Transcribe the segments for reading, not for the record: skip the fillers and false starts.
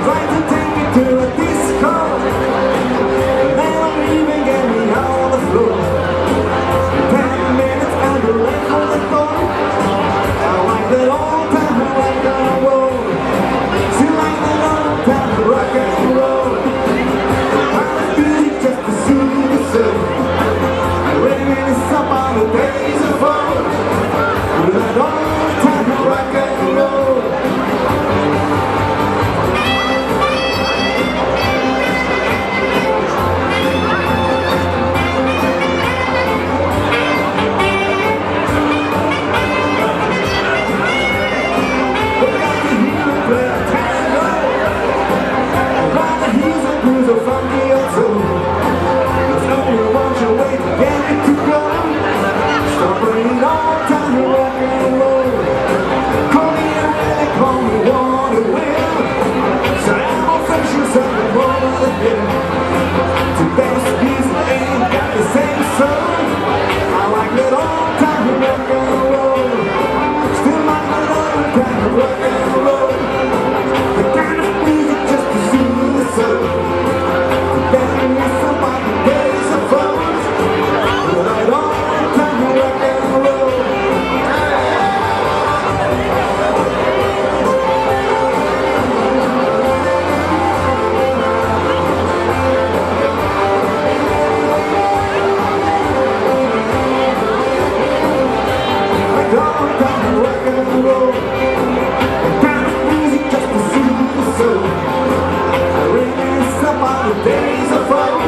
Trying to take me to a disco. They don't even get me on the floor. 10 minutes and the late for the door. I like the old time rock and roll. She like the old time rock and roll. I like music just to soothe the soul. I reminisce upon the days of old. With that old time rock and roll. Days of old,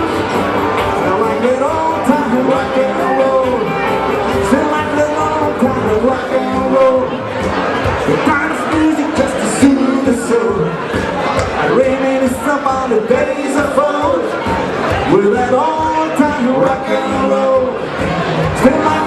I like that old time rock and roll. Still like that old time rock and roll. The kind of music just to soothe the soul. I reminisce upon the days of old with that old time rock and roll. Still like